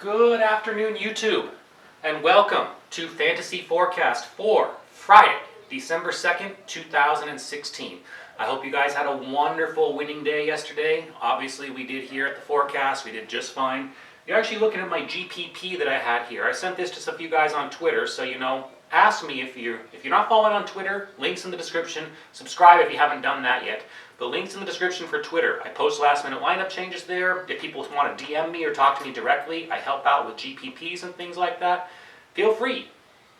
Good afternoon, YouTube, and welcome to Fantasy Forecast for Friday, December 2nd, 2016. I hope you guys had a wonderful winning day yesterday. Obviously, we did here at the forecast. We did just fine. You're actually looking at my GPP that I had here. I sent this to a few guys on Twitter, so ask me if you're not following on Twitter. Links in the description. Subscribe if you haven't done that yet. The links in the description for Twitter. I post last minute lineup changes there. If people want to DM me or talk to me directly, I help out with GPPs and things like that. Feel free.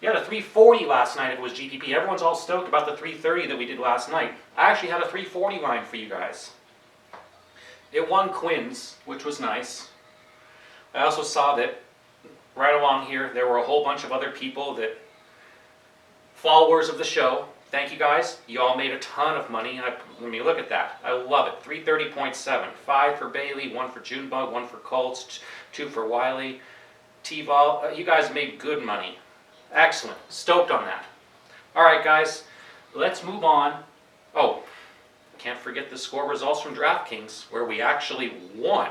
You had a 340 last night if it was GPP. Everyone's all stoked about the 330 that we did last night. I actually had a 340 line for you guys. It won Quinn's, which was nice. I also saw that right along here there were a whole bunch of other people that followers of the show. Thank you guys. You all made a ton of money. Let me look at that. I love it. 330.7. 5 for Bailey, 1 for Junebug, 1 for Colts, 2 for Wiley. T-Vol. You guys made good money. Excellent. Stoked on that. All right, guys. Let's move on. Oh, can't forget the score results from DraftKings where we actually won.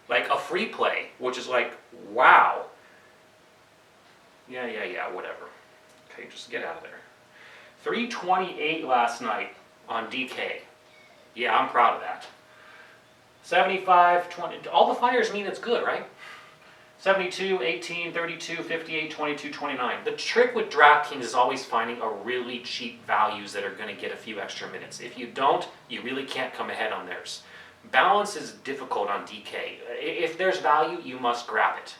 Like a free play, which is like, wow. Yeah, whatever. Okay, just get out of there. 328 last night on DK. Yeah, I'm proud of that. 75, 20, all the fires mean it's good, right? 72, 18, 32, 58, 22, 29. The trick with DraftKings is always finding a really cheap values that are going to get a few extra minutes. If you don't, you really can't come ahead on theirs. Balance is difficult on DK. If there's value, you must grab it.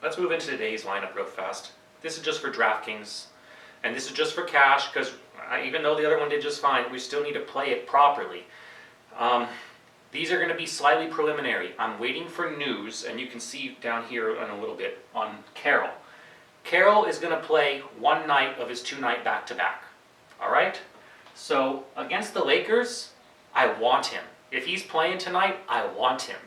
Let's move into today's lineup real fast. This is just for DraftKings, and this is just for cash, because even though the other one did just fine, we still need to play it properly. These are going to be slightly preliminary. I'm waiting for news, and you can see down here in a little bit on Carroll. Carroll is going to play one night of his 2-night back-to-back. All right? So against the Lakers, I want him. If he's playing tonight, I want him.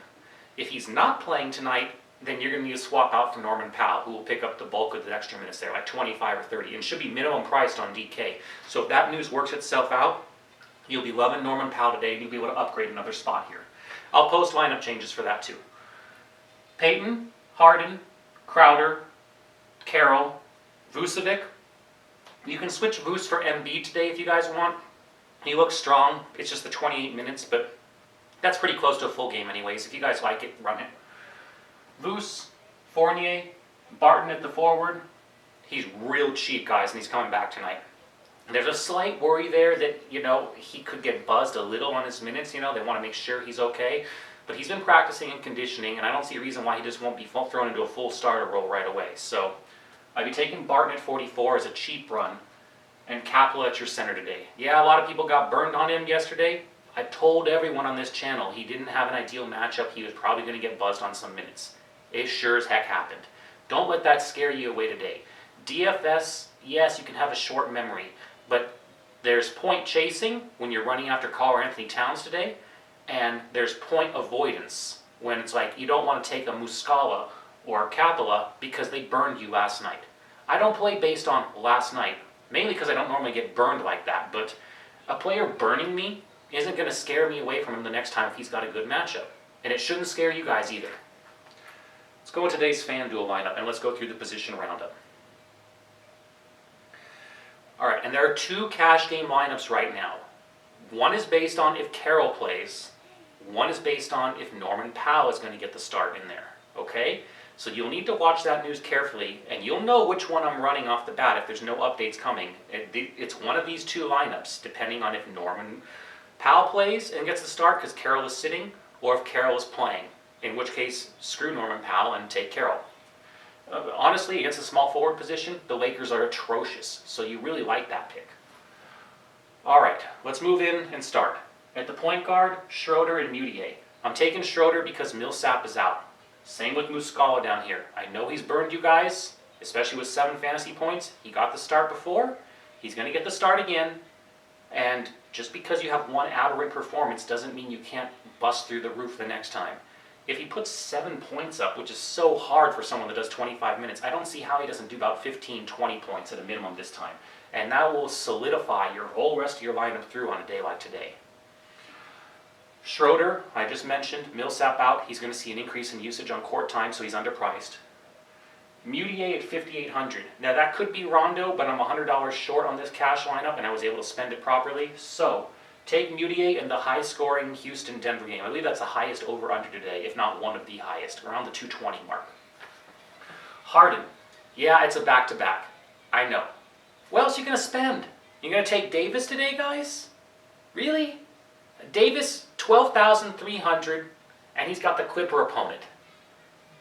If he's not playing tonight, then you're going to need to swap out for Norman Powell, who will pick up the bulk of the extra minutes there, like 25 or 30, and should be minimum priced on DK. So if that news works itself out, you'll be loving Norman Powell today, and you'll be able to upgrade another spot here. I'll post lineup changes for that too. Peyton, Harden, Crowder, Carroll, Vucevic. You can switch Vuce for Embiid today if you guys want. He looks strong. It's just the 28 minutes, but that's pretty close to a full game anyways. If you guys like it, run it. Vuce, Fournier, Barton at the forward. He's real cheap, guys, and he's coming back tonight. There's a slight worry there that, he could get buzzed a little on his minutes. They want to make sure he's okay. But he's been practicing and conditioning, and I don't see a reason why he just won't be thrown into a full starter role right away. So I'd be taking Barton at 44 as a cheap run, and Capela at your center today. Yeah, a lot of people got burned on him yesterday. I told everyone on this channel he didn't have an ideal matchup. He was probably going to get buzzed on some minutes. It sure as heck happened. Don't let that scare you away today. DFS, yes, you can have a short memory, but there's point chasing when you're running after Karl-Anthony Towns today, and there's point avoidance when it's like you don't want to take a Muscala or Capela because they burned you last night. I don't play based on last night, mainly because I don't normally get burned like that, but a player burning me isn't going to scare me away from him the next time if he's got a good matchup. And it shouldn't scare you guys either. Let's go with today's FanDuel lineup, and let's go through the position roundup. All right, and there are 2 cash game lineups right now. One is based on if Carroll plays. One is based on if Norman Powell is going to get the start in there. Okay? So you'll need to watch that news carefully, and you'll know which one I'm running off the bat if there's no updates coming. It's one of these 2 lineups, depending on if Norman Powell plays and gets the start because Carroll is sitting, or if Carroll is playing, in which case, screw Norman Powell and take Carroll. Honestly, against a small forward position, the Lakers are atrocious, so you really like that pick. All right, let's move in and start. At the point guard, Schroeder and Mudiay. I'm taking Schroeder because Millsap is out. Same with Muscala down here. I know he's burned you guys, especially with 7 fantasy points. He got the start before. He's going to get the start again. And just because you have one aberrant performance doesn't mean you can't bust through the roof the next time. If he puts 7 points up, which is so hard for someone that does 25 minutes, I don't see how he doesn't do about 15, 20 points at a minimum this time. And that will solidify your whole rest of your lineup through on a day like today. Schroeder, I just mentioned, Millsap out. He's going to see an increase in usage on court time, so he's underpriced. Mutier at 5,800. Now that could be Rondo, but I'm $100 short on this cash lineup, and I was able to spend it properly. So take Mutier in the high-scoring Houston-Denver game. I believe that's the highest over/under today, if not one of the highest, around the 220 mark. Harden. Yeah, it's a back-to-back. I know. What else are you going to spend? You're going to take Davis today, guys? Really? Davis, 12,300, and he's got the Clipper opponent.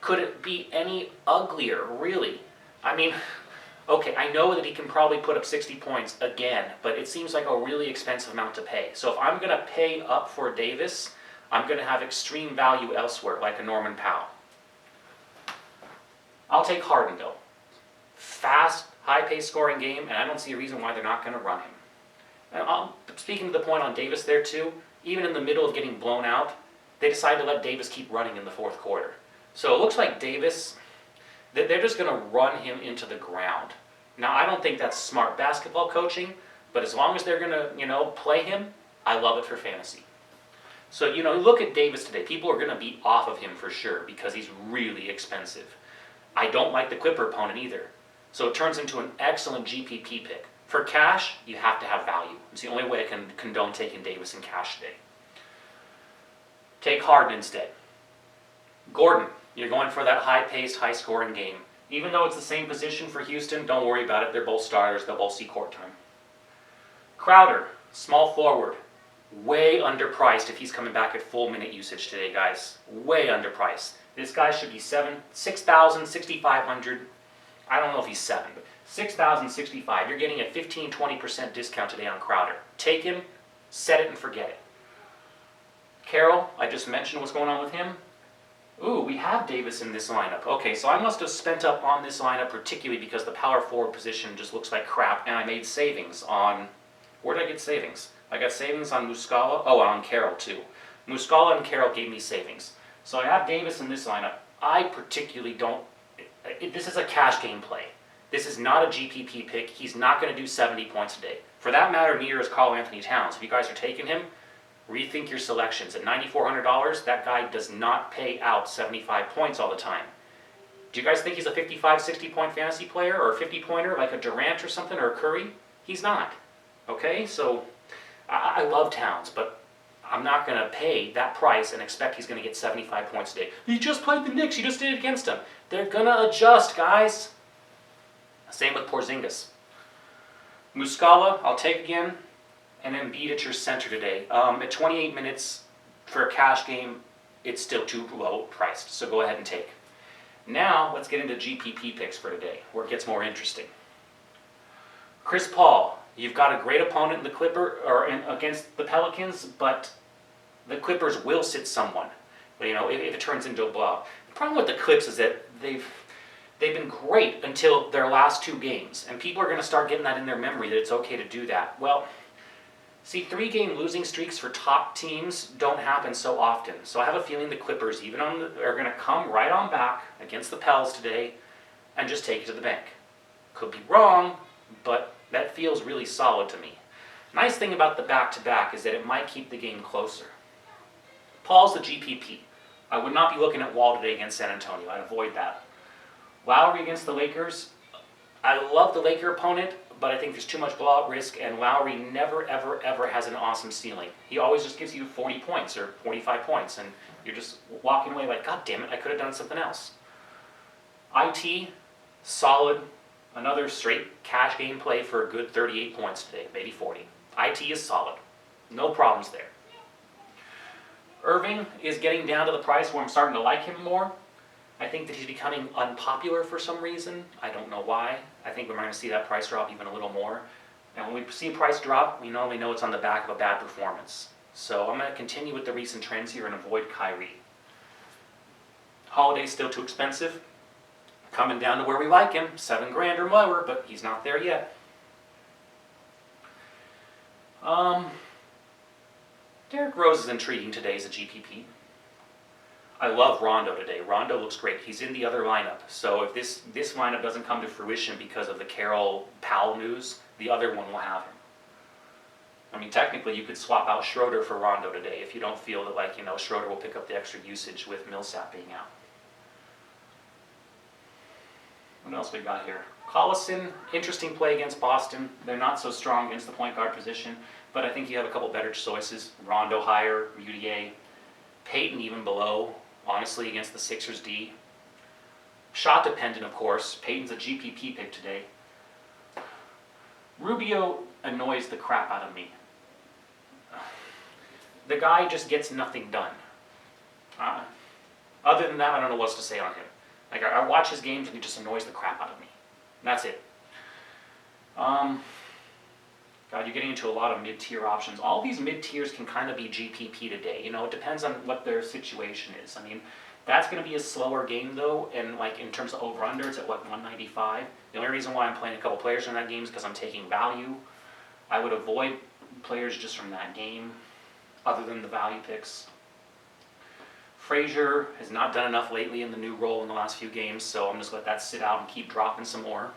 Could it be any uglier, really? I mean, okay, I know that he can probably put up 60 points again, but it seems like a really expensive amount to pay. So if I'm going to pay up for Davis, I'm going to have extreme value elsewhere, like a Norman Powell. I'll take Harden, though. Fast, high-paced scoring game, and I don't see a reason why they're not going to run him. And speaking to the point on Davis there, too, even in the middle of getting blown out, they decided to let Davis keep running in the fourth quarter. So it looks like Davis, they're just going to run him into the ground. Now, I don't think that's smart basketball coaching, but as long as they're going to, play him, I love it for fantasy. So, look at Davis today. People are going to be off of him for sure because he's really expensive. I don't like the Clipper opponent either. So it turns into an excellent GPP pick. For cash, you have to have value. It's the only way I can condone taking Davis in cash today. Take Harden instead. Gordon, you're going for that high-paced, high-scoring game. Even though it's the same position for Houston, don't worry about it. They're both starters. They'll both see court time. Crowder, small forward. Way underpriced if he's coming back at full minute usage today, guys. Way underpriced. This guy should be 6,000, 6,500. I don't know if he's 7, but 6,065. You're getting a 15-20% discount today on Crowder. Take him, set it, and forget it. Carroll, I just mentioned what's going on with him. Ooh, we have Davis in this lineup. Okay, so I must have spent up on this lineup particularly because the power forward position just looks like crap, and I made savings on... Where did I get savings? I got savings on Muscala. Oh, on Carroll, too. Muscala and Carroll gave me savings. So I have Davis in this lineup. I particularly don't... This is a cash game play. This is not a GPP pick. He's not going to do 70 points a day. For that matter, neither is Karl Anthony Towns. If you guys are taking him, rethink your selections. At $9,400, that guy does not pay out 75 points all the time. Do you guys think he's a 55, 60-point fantasy player or a 50-pointer like a Durant or something or a Curry? He's not. Okay, so I love Towns, but I'm not going to pay that price and expect he's going to get 75 points a day. He just played the Knicks. You just did it against him. They're going to adjust, guys. Same with Porzingis. Muscala, I'll take again. And Embiid at your center today. At 28 minutes for a cash game, it's still too low priced. So go ahead and take. Now, let's get into GPP picks for today, where it gets more interesting. Chris Paul, you've got a great opponent in the against the Pelicans, but the Clippers will sit someone. But, if it turns into a blowout. The problem with the Clips is that they've been great until their last 2 games, and people are going to start getting that in their memory that it's okay to do that. Well, see, 3-game losing streaks for top teams don't happen so often. So I have a feeling the Clippers are going to come right on back against the Pels today and just take it to the bank. Could be wrong, but that feels really solid to me. Nice thing about the back-to-back is that it might keep the game closer. Paul's the GPP. I would not be looking at Wall today against San Antonio. I'd avoid that. Lowry against the Lakers. I love the Laker opponent, but I think there's too much blowout risk, and Lowry never, ever, ever has an awesome ceiling. He always just gives you 40 points or 45 points, and you're just walking away like, God damn it, I could have done something else. IT, solid. Another straight cash game play for a good 38 points today, maybe 40. IT is solid. No problems there. Irving is getting down to the price where I'm starting to like him more. I think that he's becoming unpopular for some reason. I don't know why. I think we're going to see that price drop even a little more. And when we see a price drop, we normally know it's on the back of a bad performance. So I'm going to continue with the recent trends here and avoid Kyrie. Holiday's still too expensive. Coming down to where we like him, $7,000 or lower, but he's not there yet. Derrick Rose is intriguing today as a GPP. I love Rondo today. Rondo looks great. He's in the other lineup. So if this lineup doesn't come to fruition because of the Carroll Powell news, the other one will have him. I mean, technically, you could swap out Schroeder for Rondo today if you don't feel that, like, Schroeder will pick up the extra usage with Millsap being out. What else we got here? Collison, interesting play against Boston. They're not so strong against the point guard position, but I think you have a couple better choices. Rondo higher, UDA. Peyton even below, honestly, against the Sixers D. Shot dependent, of course. Peyton's a GPP pick today. Rubio annoys the crap out of me. The guy just gets nothing done. Other than that, I don't know what else to say on him. Like, I watch his games and he just annoys the crap out of me. And that's it. God, you're getting into a lot of mid-tier options. All these mid-tiers can kind of be GPP today. It depends on what their situation is. I mean, that's going to be a slower game, though, and like in terms of over-under, it's at, 195? The only reason why I'm playing a couple players in that game is because I'm taking value. I would avoid players just from that game, other than the value picks. Frazier has not done enough lately in the new role in the last few games, so I'm just going to let that sit out and keep dropping some more.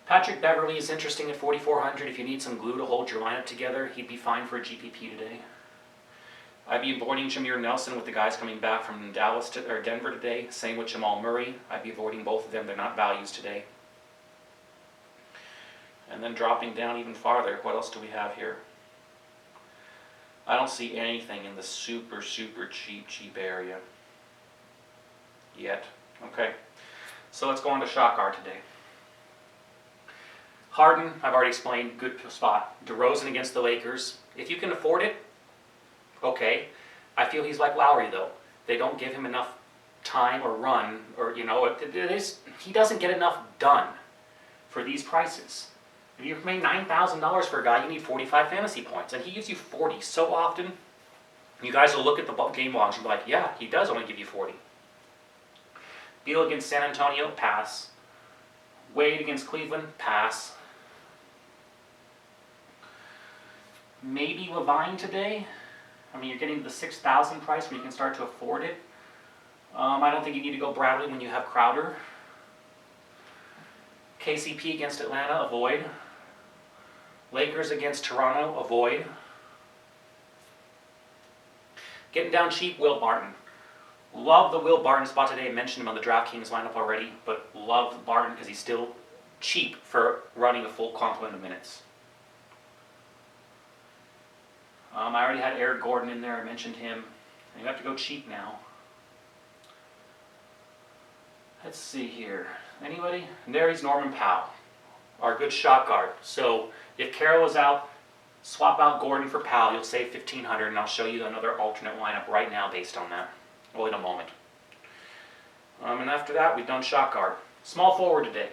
Patrick Beverley is interesting at 4,400. If you need some glue to hold your lineup together, he'd be fine for a GPP today. I'd be avoiding Jameer Nelson with the guys coming back from Denver today. Same with Jamal Murray. I'd be avoiding both of them. They're not values today. And then dropping down even farther, what else do we have here? I don't see anything in the super, super cheap area yet. Okay, so let's go on to shot guard today. Harden, I've already explained, good spot. DeRozan against the Lakers. If you can afford it, okay. I feel he's like Lowry, though. They don't give him enough time or run, or, he doesn't get enough done for these prices. If you're paying $9,000 for a guy, you need 45 fantasy points, and he gives you 40 so often. You guys will look at the game logs and be like, yeah, he does only give you 40. Beal against San Antonio, pass. Wade against Cleveland, pass. Maybe Levine today. I mean, you're getting to the 6,000 price where you can start to afford it. I don't think you need to go Bradley when you have Crowder. KCP against Atlanta, avoid. Lakers against Toronto, avoid. Getting down cheap, Will Barton. Love the Will Barton spot today. I mentioned him on the DraftKings lineup already, but love Barton because he's still cheap for running a full complement of minutes. I already had Eric Gordon in there. I mentioned him. You have to go cheap now. Let's see here. Anybody? And there he's Norman Powell, our good shot guard. So if Carroll is out, swap out Gordon for Powell. You'll save $1,500, and I'll show you another alternate lineup right now based on that. Well, in a moment. And after that, we've done shot guard. Small forward today.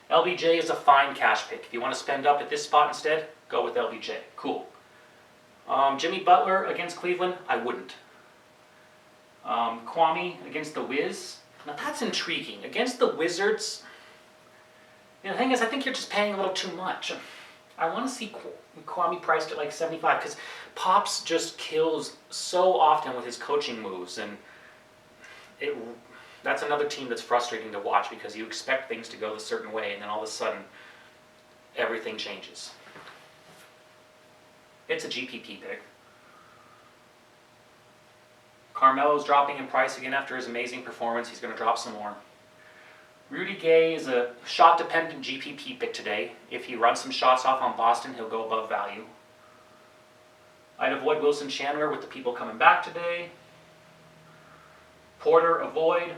LBJ is a fine cash pick. If you want to spend up at this spot instead, go with LBJ. Cool. Jimmy Butler against Cleveland, I wouldn't. Kwame against the Wiz. Now that's intriguing. Against the Wizards, the thing is, I think you're just paying a little too much. I want to see Kwame priced at like 75 because Pops just kills so often with his coaching moves, and that's another team that's frustrating to watch because you expect things to go a certain way, and then all of a sudden, everything changes. It's a GPP pick. Carmelo's dropping in price again after his amazing performance. He's going to drop some more. Rudy Gay is a shot-dependent GPP pick today. If he runs some shots off on Boston, he'll go above value. I'd avoid Wilson Chandler with the people coming back today. Porter, avoid.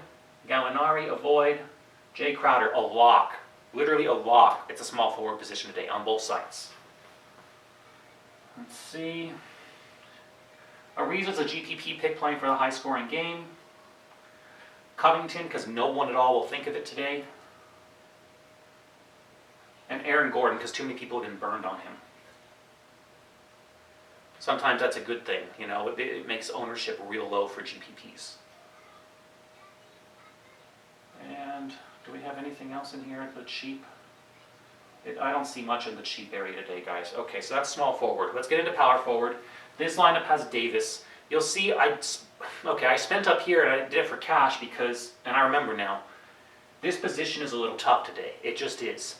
Gallinari, avoid. Jay Crowder, a lock. Literally a lock. It's a small forward position today on both sides. Let's see. Ariza's a GPP pick playing for the high-scoring game. Covington, because no one at all will think of it today. And Aaron Gordon, because too many people have been burned on him. Sometimes that's a good thing, it makes ownership real low for GPPs. And do we have anything else in here at the cheap? I don't see much in the cheap area today, guys. Okay, so that's small forward. Let's get into power forward. This lineup has Davis. You'll see I spent up here and I did it for cash because, and I remember now, this position is a little tough today. It just is.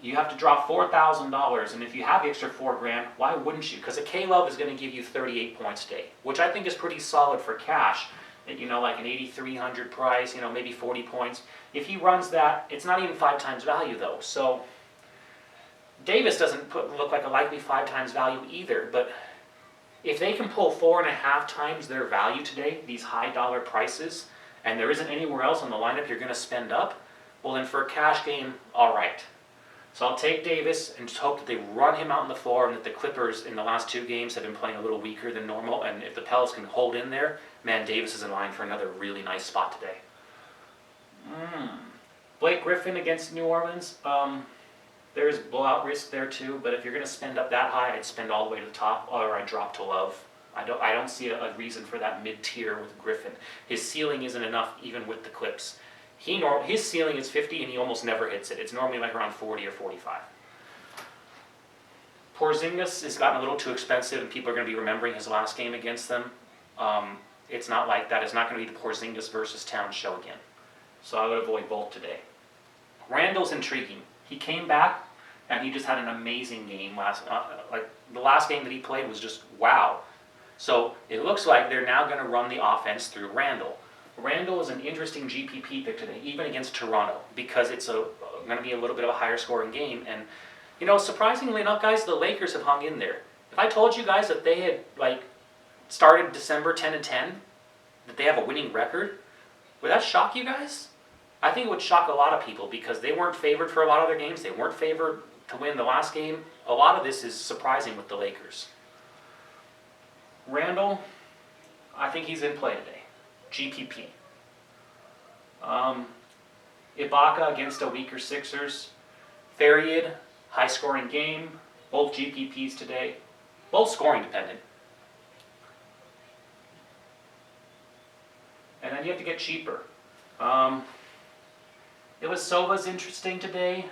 You have to drop $4,000, and if you have the extra $4,000, why wouldn't you? Because a K-Love is going to give you 38 points a day, which I think is pretty solid for cash. You know, like an 8,300 price, you know, maybe 40 points. If he runs that, it's not even 5 times value though. So Davis doesn't look like a likely 5 times value either, but if they can pull 4.5 times their value today, these high dollar prices, and there isn't anywhere else on the lineup you're going to spend up, well then for a cash game, all right. So I'll take Davis and just hope that they run him out on the floor, and that the Clippers in the last 2 games have been playing a little weaker than normal, and if the Pels can hold in there, man, Davis is in line for another really nice spot today. Blake Griffin against New Orleans. There's blowout risk there too, but if you're going to spend up that high, I'd spend all the way to the top, or I'd drop to Love. I don't see a reason for that mid-tier with Griffin. His ceiling isn't enough even with the Clips. His ceiling is 50 and he almost never hits it. It's normally like around 40 or 45. Porzingis has gotten a little too expensive and people are going to be remembering his last game against them. It's not like that. It's not going to be the Porzingis versus Towns show again. So I would avoid both today. Randall's intriguing. He came back and he just had an amazing game like the last game that he played was just wow. So it looks like they're now going to run the offense through Randall. Randall is an interesting GPP pick today, even against Toronto, because it's going to be a little bit of a higher scoring game. And you know, surprisingly enough, guys, the Lakers have hung in there. If I told you guys that they had like started December 10-10, that they have a winning record, would that shock you guys? I think it would shock a lot of people because they weren't favored for a lot of their games. They weren't favored to win the last game. A lot of this is surprising with the Lakers. Randall, I think he's in play today. GPP. Ibaka against a weaker Sixers. Faried, high scoring game. Both GPPs today. Both scoring dependent. And then you have to get cheaper. Ilyasova is interesting today.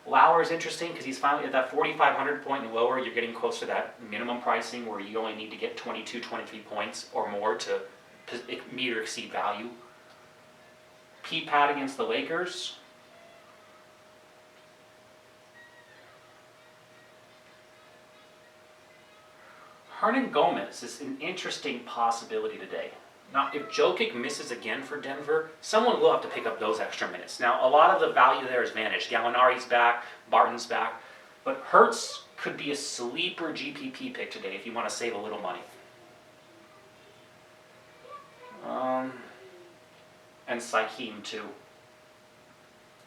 Lauer's interesting because he's finally at that 4,500 point and lower. You're getting close to that minimum pricing where you only need to get 22, 23 points or more to meet or exceed value. P-Pat against the Lakers. Hernan Gomez is an interesting possibility today. Now, if Jokic misses again for Denver, someone will have to pick up those extra minutes. Now, a lot of the value there has vanished. Gallinari's back, Barton's back, but Hurts could be a sleeper GPP pick today if you want to save a little money. And Sykeem too.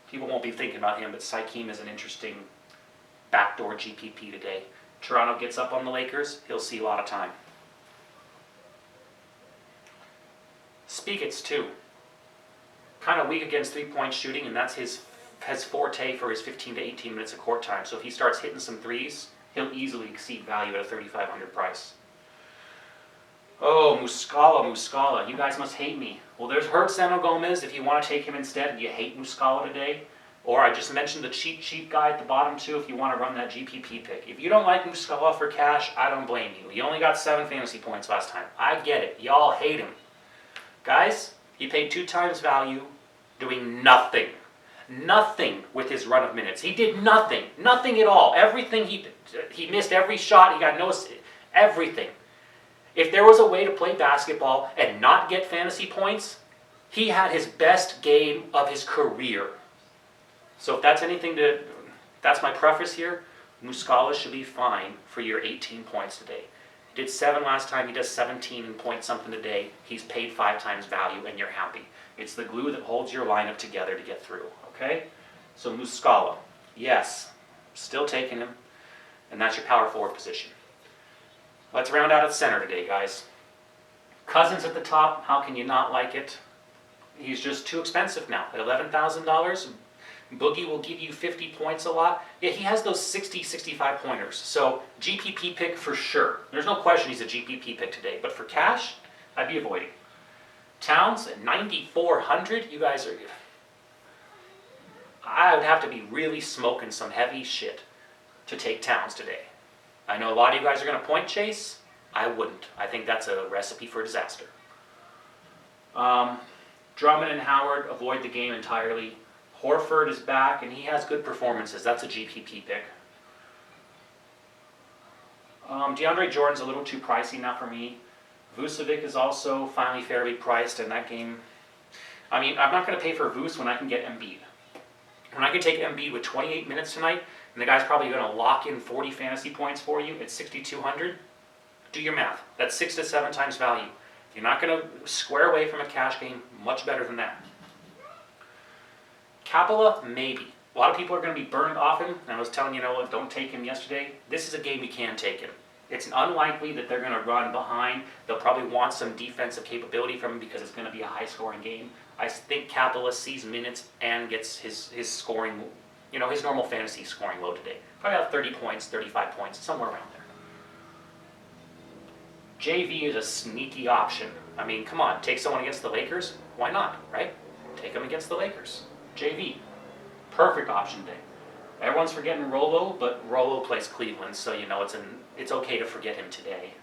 People won't be thinking about him, but Sykeem is an interesting backdoor GPP today. Toronto gets up on the Lakers, he'll see a lot of time. Speakits too. Kind of weak against three-point shooting, and that's his forte for his 15 to 18 minutes of court time. So if he starts hitting some threes, he'll easily exceed value at a 3,500 price. Oh, Muscala. You guys must hate me. Well, there's Hurts-Sano Gomez if you want to take him instead and you hate Muscala today. Or I just mentioned the cheap guy at the bottom too if you want to run that GPP pick. If you don't like Muscala for cash, I don't blame you. He only got 7 fantasy points last time. I get it. Y'all hate him. Guys, he paid 2 times value doing nothing. Nothing with his run of minutes. He did nothing. Nothing at all. Everything he missed every shot. He got no... Everything. If there was a way to play basketball and not get fantasy points, he had his best game of his career. So if that's anything to... That's my preface here. Muscala should be fine for your 18 points today. He did 7 last time. He does 17 and point something today. He's paid 5 times value and you're happy. It's the glue that holds your lineup together to get through. Okay? So Muscala. Yes. Still taking him. And that's your power forward position. Let's round out at center today, guys. Cousins at the top. How can you not like it? He's just too expensive now. At $11,000, Boogie will give you 50 points a lot. Yeah, he has those 60, 65 pointers. So GPP pick for sure. There's no question he's a GPP pick today. But for cash, I'd be avoiding. Towns at 9,400. You guys are... I would have to be really smoking some heavy shit to take Towns today. I know a lot of you guys are going to point chase. I wouldn't. I think that's a recipe for disaster. Drummond and Howard, avoid the game entirely. Horford is back, and he has good performances. That's a GPP pick. DeAndre Jordan's a little too pricey now for me. Vucevic is also finally fairly priced in that game. I mean, I'm not going to pay for Vuce when I can get Embiid. When I can take Embiid with 28 minutes tonight, and the guy's probably going to lock in 40 fantasy points for you at 6,200, do your math. That's 6 to 7 times value. If you're not going to square away from a cash game, much better than that. Capella, maybe. A lot of people are going to be burned off him, and I was telling you, don't take him yesterday. This is a game you can take him. It's unlikely that they're going to run behind. They'll probably want some defensive capability from him because it's going to be a high-scoring game. I think Capella sees minutes and gets his scoring, his normal fantasy scoring load today. Probably about 30 points, 35 points, somewhere around there. JV is a sneaky option. I mean, come on, take someone against the Lakers? Why not, right? Take them against the Lakers. JV, perfect option day. Everyone's forgetting Rolo, but Rolo plays Cleveland, so it's okay to forget him today.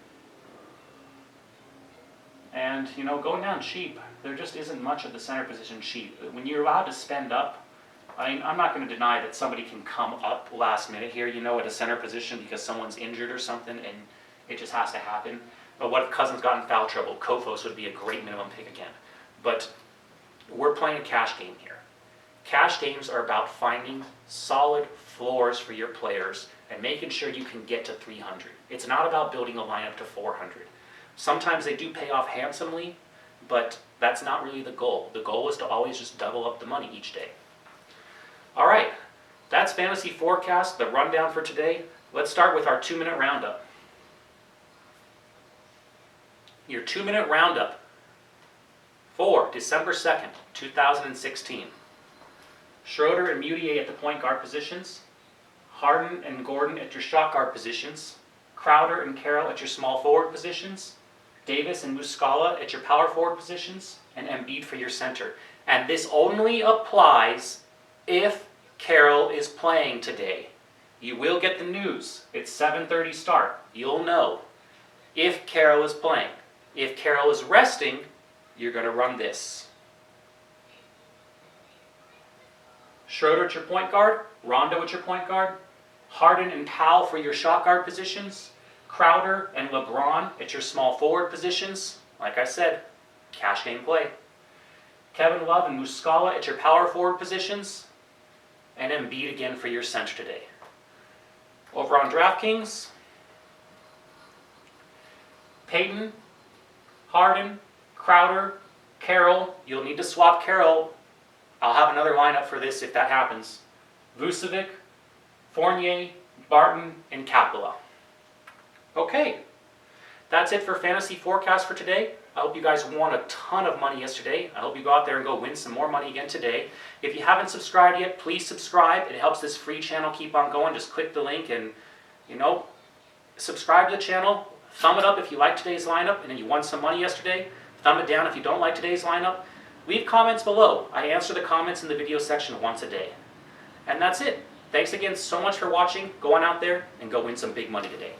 And, going down cheap, there just isn't much of the center position cheap. When you're allowed to spend up, I'm not going to deny that somebody can come up last minute here, at a center position because someone's injured or something, and it just has to happen. But what if Cousins got in foul trouble? Kofos would be a great minimum pick again. But we're playing a cash game here. Cash games are about finding solid floors for your players and making sure you can get to 300. It's not about building a lineup to 400. Sometimes they do pay off handsomely, but that's not really the goal. The goal is to always just double up the money each day. All right, that's Fantasy Forecast, the rundown for today. Let's start with our 2-minute roundup. Your 2-minute roundup for December 2nd, 2016. Schroeder and Mudiay at the point guard positions. Harden and Gordon at your shot guard positions. Crowder and Carroll at your small forward positions. Davis and Muscala at your power forward positions. And Embiid for your center. And this only applies if Carroll is playing today. You will get the news. It's 7:30 start. You'll know if Carroll is playing. If Carroll is resting, you're going to run this. Schroeder at your point guard, Rondo at your point guard, Harden and Powell for your shot guard positions, Crowder and LeBron at your small forward positions. Like I said, cash game play. Kevin Love and Muscala at your power forward positions, and Embiid again for your center today. Over on DraftKings, Payton, Harden, Crowder, Carroll. You'll need to swap Carroll. I'll have another lineup for this if that happens. Vucevic, Fournier, Barton, and Capella. Okay, that's it for Fantasy Forecast for today. I hope you guys won a ton of money yesterday. I hope you go out there and go win some more money again today. If you haven't subscribed yet, please subscribe. It helps this free channel keep on going. Just click the link and, subscribe to the channel. Thumb it up if you like today's lineup and you won some money yesterday. Thumb it down if you don't like today's lineup. Leave comments below. I answer the comments in the video section once a day. And that's it. Thanks again so much for watching. Go on out there and go win some big money today.